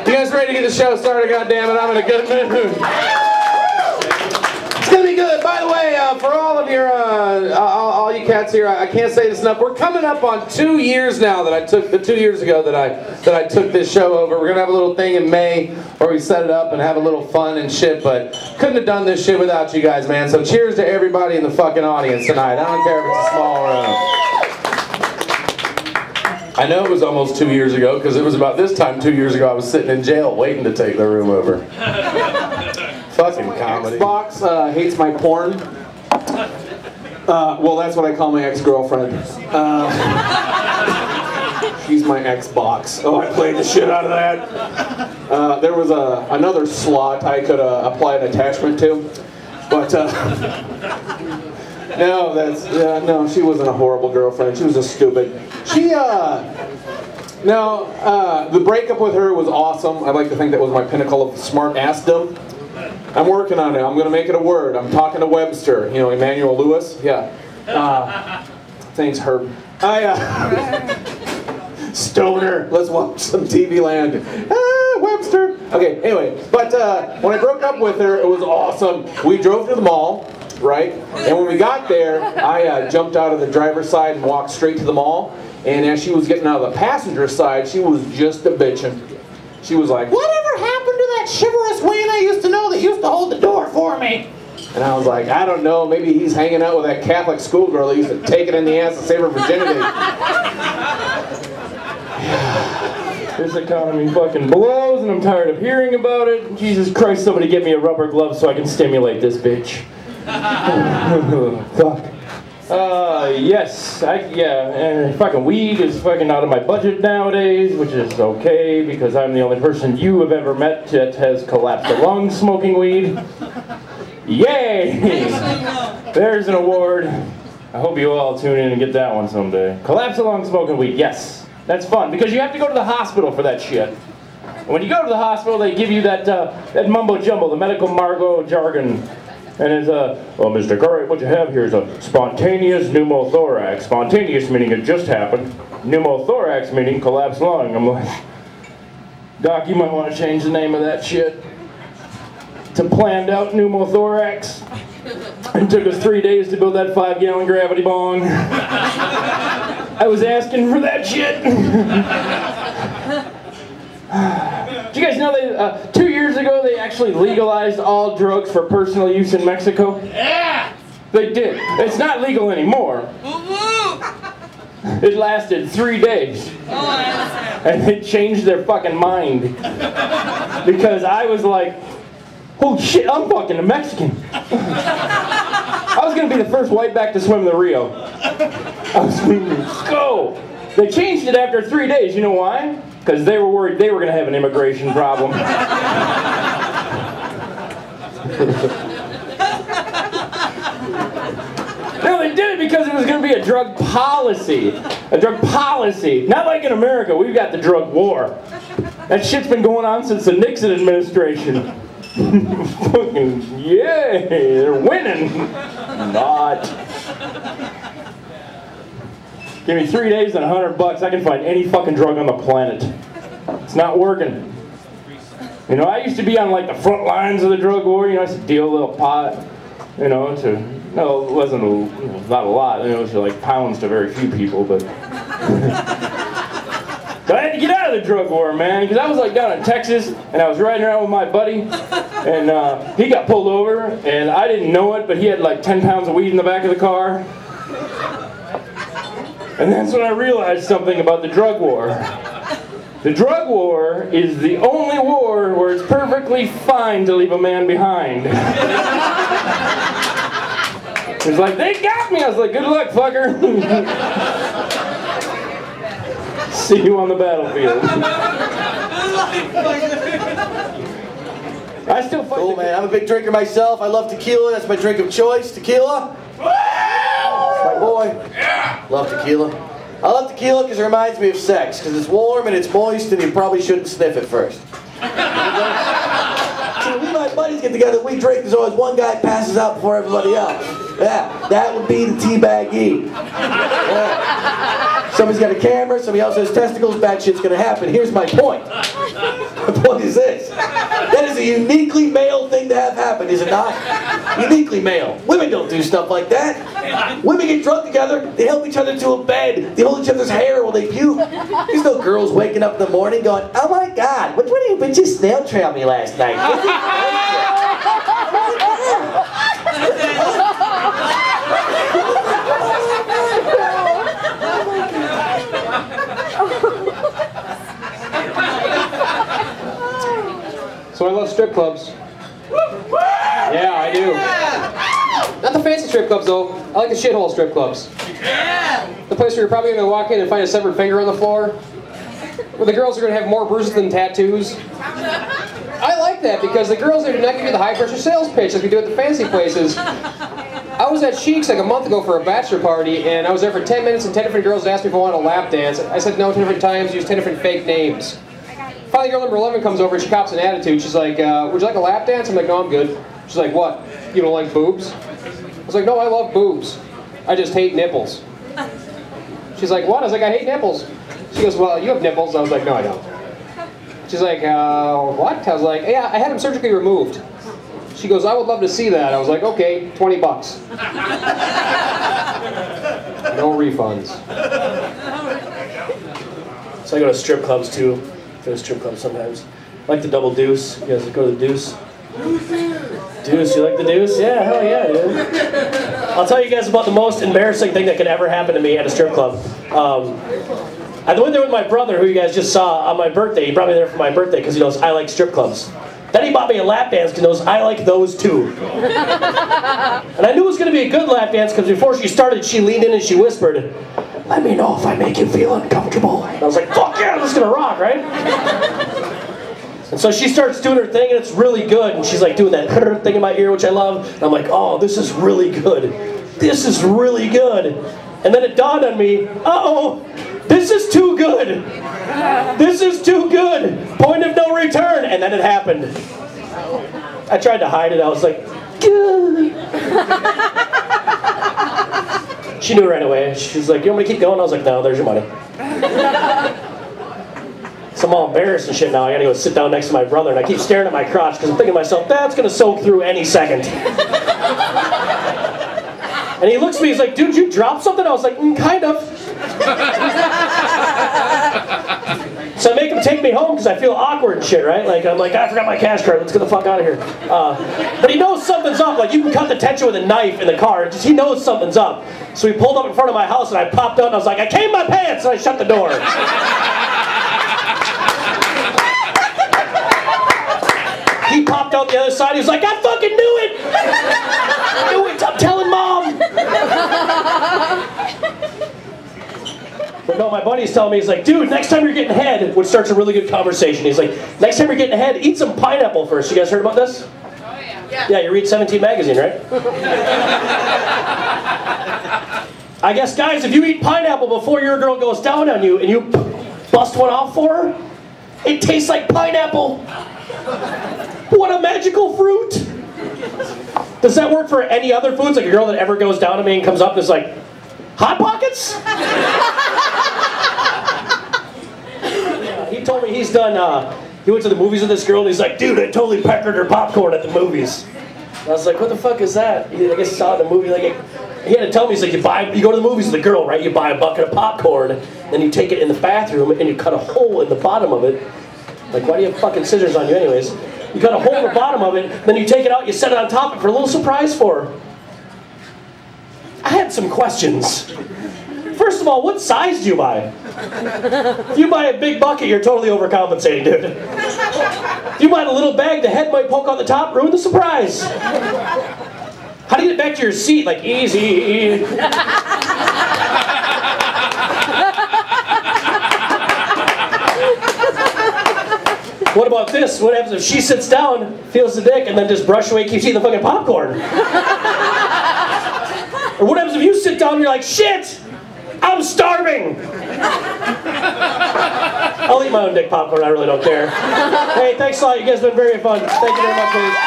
You guys ready to get the show started? Goddammit, I'm in a good mood. It's gonna be good. By the way, for all of your, all you cats here, I can't say this enough. We're coming up on 2 years now that I took, 2 years ago that I took this show over. We're gonna have a little thing in May where we set it up and have a little fun and shit, but couldn't have done this shit without you guys, man. So cheers to everybody in the fucking audience tonight. I don't care if it's a small room. I know it was almost 2 years ago because it was about this time 2 years ago I was sitting in jail waiting to take the room over. Fucking comedy. Xbox hates my porn. Well, that's what I call my ex-girlfriend. She's my Xbox. Oh, I played the shit out of that. There was another slot I could apply an attachment to, but no, no, she wasn't a horrible girlfriend. She was just stupid. The breakup with her was awesome. I like to think that was my pinnacle of smart-assdom. I'm working on it. I'm going to make it a word. I'm talking to Webster. You know, Emmanuel Lewis? Yeah. Thanks, Herb. Stoner. Let's watch some TV Land. Webster. Okay, anyway. But when I broke up with her, it was awesome. We drove to the mall, right? And when we got there, I jumped out of the driver's side and walked straight to the mall. And as she was getting out of the passenger side, she was just a bitchin'. She was like, "Whatever happened to that chivalrous Wayne I used to know that used to hold the door for me?" And I was like, "I don't know, maybe he's hanging out with that Catholic schoolgirl that used to take it in the ass to save her virginity." This economy fucking blows and I'm tired of hearing about it. Jesus Christ, somebody get me a rubber glove so I can stimulate this bitch. Fuck. Yes, and fucking weed is fucking out of my budget nowadays, which is okay because I'm the only person you have ever met that has collapsed a lung smoking weed. Yay! There's an award. I hope you all tune in and get that one someday. Collapse a lung smoking weed, yes. That's fun because you have to go to the hospital for that shit. And when you go to the hospital, they give you that mumbo jumbo, the medical Margot jargon. And it's well, Mr. Curry, what you have here is a spontaneous pneumothorax. Spontaneous meaning it just happened. Pneumothorax meaning collapsed lung. I'm like, Doc, you might want to change the name of that shit to planned out pneumothorax. It took us 3 days to build that 5-gallon gravity bong. I was asking for that shit. Do you guys know they, 2 years ago they actually legalized all drugs for personal use in Mexico? Yeah! They did. It's not legal anymore. It lasted 3 days. And they changed their fucking mind. Because I was like, holy shit, I'm fucking a Mexican. I was going to be the first white back to swim the Rio. I was screaming, let's go! They changed it after 3 days. You know why? Because they were worried they were going to have an immigration problem. No, they did it because it was going to be a drug policy. A drug policy. Not like in America, we've got the drug war. That shit's been going on since the Nixon administration. Fucking yay, they're winning. Not. Give me 3 days and $100, I can find any fucking drug on the planet. It's not working. You know, I used to be on like the front lines of the drug war. You know, I used to deal a little pot. You know, no, it wasn't not a lot. You know, it was like pounds to very few people, but. But I had to get out of the drug war, man, because I was like down in Texas, and I was riding around with my buddy, and he got pulled over, and I didn't know it, but he had like 10 pounds of weed in the back of the car. And that's when I realized something about the drug war. The drug war is the only war where it's perfectly fine to leave a man behind. It's like, they got me! I was like, good luck, fucker! See you on the battlefield. I still fight. Cool, man. I'm a big drinker myself. I love tequila. That's my drink of choice. Tequila. My boy. Yeah. Love tequila. I love tequila because it reminds me of sex. Because it's warm and it's moist and you probably shouldn't sniff it first. So we, my buddies, get together. We drink. There's always one guy passes out before everybody else. Yeah, that would be the teabaggy. Yeah. Somebody's got a camera. Somebody else has testicles. Bad shit's gonna happen. Here's my point. My point a uniquely male thing to have happen, is it not? Uniquely male. Women don't do stuff like that. Women get drunk together, they help each other to a bed, they hold each other's hair while they puke. There's no girls waking up in the morning going, oh my God, which one of you bitches snail trailed me last night? So I love strip clubs. Yeah, I do. Not the fancy strip clubs though. I like the shithole strip clubs. The place where you're probably going to walk in and find a severed finger on the floor. Where the girls are going to have more bruises than tattoos. I like that because the girls are not giving you the high pressure sales pitch like we do at the fancy places. I was at Cheeks like a month ago for a bachelor party and I was there for 10 minutes and 10 different girls asked me if I wanted a lap dance. I said no 10 different times, used 10 different fake names. Finally, girl number 11 comes over and she cops an attitude. She's like, would you like a lap dance? I'm like, no, I'm good. She's like, what? You don't like boobs? I was like, no, I love boobs. I just hate nipples. She's like, what? I was like, I hate nipples. She goes, well, you have nipples. I was like, no, I don't. She's like, what? I was like, yeah, I had them surgically removed. She goes, I would love to see that. I was like, okay, 20 bucks. No refunds. So I go to strip clubs too. Go to strip clubs sometimes. I like the double deuce. You guys go to the deuce? Deuce, you like the deuce? Yeah, hell yeah, dude. I'll tell you guys about the most embarrassing thing that could ever happen to me at a strip club. I went there with my brother, who you guys just saw on my birthday. He brought me there for my birthday because he knows I like strip clubs. Then he bought me a lap dance because he knows I like those too. And I knew it was going to be a good lap dance because before she started, she leaned in and she whispered, let me know if I make you feel uncomfortable. And I was like, fuck yeah, this is going to rock, right? And so she starts doing her thing and it's really good. And she's like doing that thing in my ear, which I love. And I'm like, oh, this is really good. This is really good. And then it dawned on me, uh-oh, this is too good. This is too good. Point of no return. And then it happened. I tried to hide it. I was like, good. She knew right away. She's like, you want me to keep going? I was like, no, there's your money. So I'm all embarrassed and shit now. I gotta go sit down next to my brother and I keep staring at my crotch because I'm thinking to myself, that's gonna soak through any second. And he looks at me, he's like, dude, you dropped something? I was like, kind of. So I make him take me home because I feel awkward and shit, right? Like, I'm like, I forgot my cash card, let's get the fuck out of here. But he knows something's up. Like, you can cut the tension with a knife in the car. Just, he knows something's up. So he pulled up in front of my house and I popped out and I was like, I came in my pants! And I shut the door. He popped out the other side. He was like, I fucking knew it! I knew it! I'm telling Mom! But no, my buddy's telling me, he's like, dude, next time you're getting head, which starts a really good conversation. He's like, next time you're getting head, eat some pineapple first. You guys heard about this? Oh, yeah. Yeah, you read 17 magazine, right? I guess, guys, if you eat pineapple before your girl goes down on you and you bust one off for her, it tastes like pineapple. What a magical fruit! Does that work for any other foods? Like a girl that ever goes down on me and comes up and is like, Hot Pockets? He told me he's done, he went to the movies with this girl and he's like, dude, I totally peckered her popcorn at the movies. And I was like, what the fuck is that? I guess he saw it in the movie. Like, he had to tell me, he's like, you go to the movies with a girl, right? You buy a bucket of popcorn, then you take it in the bathroom and you cut a hole in the bottom of it. Like, why do you have fucking scissors on you anyways? You cut a hole in the bottom of it, then you take it out, you set it on top of it for a little surprise for her. I had some questions. First of all, what size do you buy? If you buy a big bucket, you're totally overcompensating, dude. If you buy a little bag, the head might poke out the top, ruin the surprise. How do you get back to your seat? Like, easy. What about this? What happens if she sits down, feels the dick, and then just brush away, keeps eating the fucking popcorn? Or what happens if you sit down and you're like, shit, I'm starving. I'll eat my own dick popcorn, I really don't care. Hey, thanks a lot, you guys have been very fun. Thank you very much, ladies.